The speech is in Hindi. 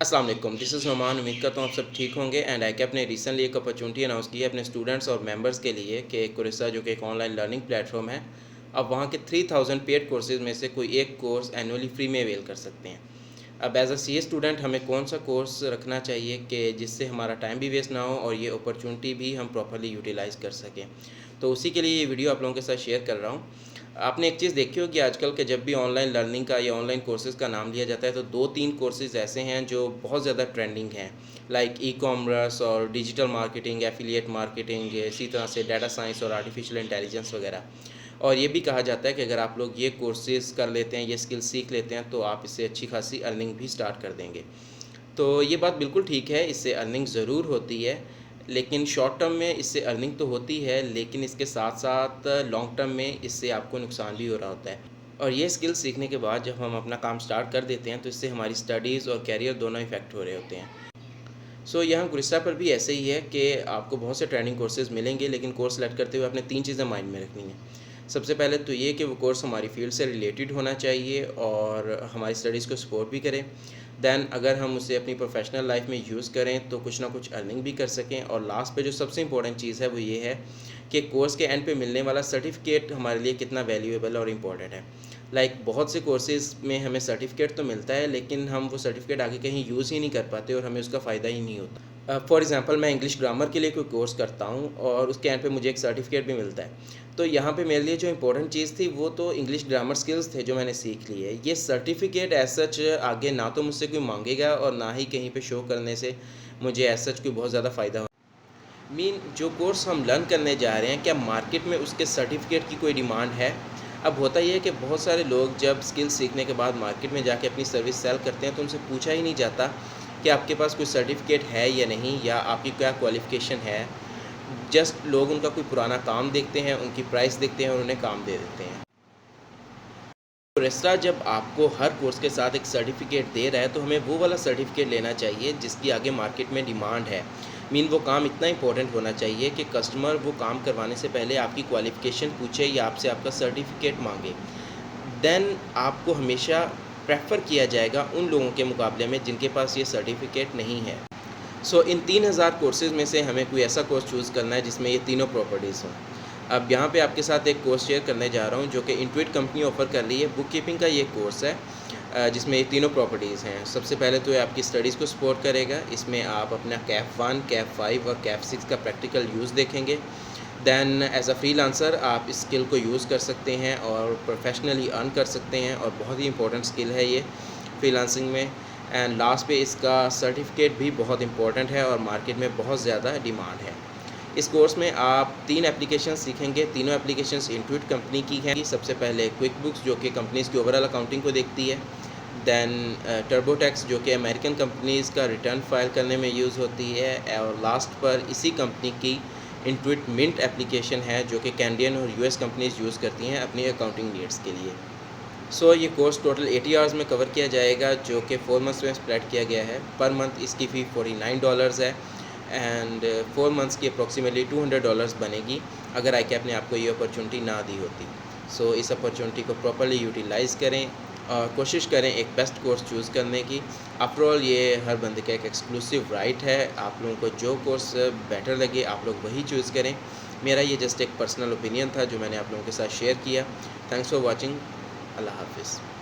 अस्सलाम वालेकुम, दिस इज़ नोमान। उम्मीद करता हूँ आप सब ठीक होंगे। एंड ICAP ने रिसेंटली एक अपॉर्चुनिटी अनाउंस की है अपने स्टूडेंट्स और मेंबर्स के लिए कि कुरेसा जो कि एक ऑनलाइन लर्निंग प्लेटफॉर्म है, अब वहाँ के 3000 पेड कोर्सेज़ में से कोई एक कोर्स एनुअली फ्री में अवेल कर सकते हैं। अब एज अ CA स्टूडेंट हमें कौन सा कोर्स रखना चाहिए कि जिससे हमारा टाइम भी वेस्ट ना हो और ये अपॉर्चुनिटी भी हम प्रॉपर्ली यूटिलाइज़ कर सकें। तो उसी के लिए ये वीडियो आप लोगों के साथ शेयर कर रहा हूँ। आपने एक चीज़ देखी होगी आजकल के जब भी ऑनलाइन लर्निंग का या ऑनलाइन कोर्सेज़ का नाम लिया जाता है तो 2-3 कोर्सेज़ ऐसे हैं जो बहुत ज़्यादा ट्रेंडिंग हैं, लाइक ई-कॉमर्स और डिजिटल मार्केटिंग, एफिलिएट मार्केटिंग, इसी तरह से डाटा साइंस और आर्टिफिशियल इंटेलिजेंस वगैरह। और ये भी कहा जाता है कि अगर आप लोग ये कोर्सेज़ कर लेते हैं, ये स्किल सीख लेते हैं तो आप इससे अच्छी खासी अर्निंग भी स्टार्ट कर देंगे। तो ये बात बिल्कुल ठीक है, इससे अर्निंग ज़रूर होती है, लेकिन शॉर्ट टर्म में इससे अर्निंग तो होती है, लेकिन इसके साथ-साथ लॉन्ग टर्म में इससे आपको नुकसान भी हो रहा होता है। और ये स्किल सीखने के बाद जब हम अपना काम स्टार्ट कर देते हैं, तो इससे हमारी स्टडीज़ और करियर दोनों इफ़ेक्ट हो रहे होते हैं। यहाँ गुरिस्ता पर भी ऐसे ही है कि आपको बहुत से ट्रेनिंग कोर्सेज़ मिलेंगे, लेकिन कोर्स सेलेक्ट करते हुए आपने 3 चीज़ें माइंड में रखनी है। सबसे पहले तो ये कि वो कोर्स हमारी फ़ील्ड से रिलेटेड होना चाहिए और हमारी स्टडीज़ को सपोर्ट भी करे। दैन अगर हम उसे अपनी प्रोफ़ेशनल लाइफ़ में यूज़ करें तो कुछ ना कुछ अर्निंग भी कर सकें। और लास्ट पे जो सबसे इम्पोर्टेंट चीज़ है वो ये है कि कोर्स के एंड पे मिलने वाला सर्टिफ़िकेट हमारे लिए कितना वैल्यूएबल और इम्पोर्टेंट है। बहुत से कोर्सेज़ में हमें सर्टिफ़िकेट तो मिलता है, लेकिन हम वो सर्टिफ़िकेट आगे कहीं यूज़ ही नहीं कर पाते और हमें उसका फ़ायदा ही नहीं होता। फॉर एग्ज़ाम्पल मैं इंग्लिश ग्रामर के लिए कोई कोर्स करता हूँ और उसके एंड पे मुझे एक सर्टिफ़िकेट भी मिलता है। तो यहाँ पे मेरे लिए जो इम्पोर्टेंट चीज़ थी वो तो इंग्लिश ग्रामर स्किल्स थे जो मैंने सीख लिए। ये सर्टिफ़िकेट एज़ सच आगे ना तो मुझसे कोई माँगेगा और ना ही कहीं पे शो करने से मुझे एज़ सच कोई बहुत ज़्यादा फ़ायदा हो। जो कोर्स हम लर्न करने जा रहे हैं, क्या मार्केट में उसके सर्टिफ़िकेट की कोई डिमांड है? अब होता ये है कि बहुत सारे लोग जब स्किल सीखने के बाद मार्केट में जाके अपनी सर्विस सेल करते हैं तो उनसे पूछा ही नहीं जाता कि आपके पास कोई सर्टिफ़िकेट है या नहीं, या आपकी क्या क्वालिफ़िकेशन है। जस्ट लोग उनका कोई पुराना काम देखते हैं, उनकी प्राइस देखते हैं और उन्हें काम दे देते हैं। रेस्ट्रा जब आपको हर कोर्स के साथ एक सर्टिफ़िकेट दे रहा है तो हमें वो वाला सर्टिफ़िकेट लेना चाहिए जिसकी आगे मार्केट में डिमांड है। वो काम इतना इम्पोर्टेंट होना चाहिए कि कस्टमर वो काम करवाने से पहले आपकी क्वालिफ़िकेशन पूछे या आपसे आपका सर्टिफ़िकेट माँगे। देन आपको हमेशा प्रेफ़र किया जाएगा उन लोगों के मुकाबले में जिनके पास ये सर्टिफ़िकेट नहीं है। इन 3000 कोर्सेज़ में से हमें कोई ऐसा कोर्स चूज़ करना है जिसमें ये तीनों प्रॉपर्टीज़ हों। अब यहाँ पे आपके साथ एक कोर्स शेयर करने जा रहा हूँ जो कि इंटुइट कंपनी ऑफ़र कर रही है। बुक कीपिंग का ये कोर्स है जिसमें ये तीनों प्रॉपर्टीज़ हैं। सबसे पहले तो ये आपकी स्टडीज़ को सपोर्ट करेगा। इसमें आप अपना कैप 1, कैप 5 और कैप 6 का प्रैक्टिकल यूज़ देखेंगे। देन एज़ अ फ्रीलांसर आप इस स्किल को यूज़ कर सकते हैं और प्रोफेशनली अर्न कर सकते हैं, और बहुत ही इंपॉर्टेंट स्किल है ये फ्रीलांसिंग में। एंड लास्ट पे इसका सर्टिफ़िकेट भी बहुत इंपॉर्टेंट है और मार्केट में बहुत ज़्यादा डिमांड है। इस कोर्स में आप 3 एप्लीकेशन सीखेंगे। तीनों एप्लीकेशंस इंटुइट कंपनी की हैं। सबसे पहले क्विक बुक्स जो कि कंपनीज़ की ओवरऑल अकाउंटिंग को देखती है। देन टर्बोटैक्स जो कि अमेरिकन कंपनीज़ का रिटर्न फाइल करने में यूज़ होती है। और लास्ट पर इसी कंपनी की इंटुइट मिंट एप्लीकेशन है जो कि कैनेडियन और US कंपनीज़ यूज़ करती हैं अपनी अकाउंटिंग नीड्स के लिए। ये कोर्स टोटल 80 आवर्स में कवर किया जाएगा जो कि 4 मंथ्स में स्प्रेड किया गया है। पर मंथ इसकी फ़ी $49 है एंड 4 मंथ्स की अप्रॉक्सीमेटली $200 बनेगी अगर ICAP ने आपको ये अपॉर्चुनिटी ना दी होती। इस अपॉर्चुनिटी को प्रॉपर्ली यूटिलाइज़ करें और कोशिश करें एक बेस्ट कोर्स चूज़ करने की। आफ्टर ऑल ये हर बंदे का एक एक्सक्लूसिव राइट है। आप लोगों को जो कोर्स बेटर लगे आप लोग वही चूज़ करें। मेरा ये जस्ट एक पर्सनल ओपिनियन था जो मैंने आप लोगों के साथ शेयर किया। Thanks for watching. अल्लाह हाफ़िज़।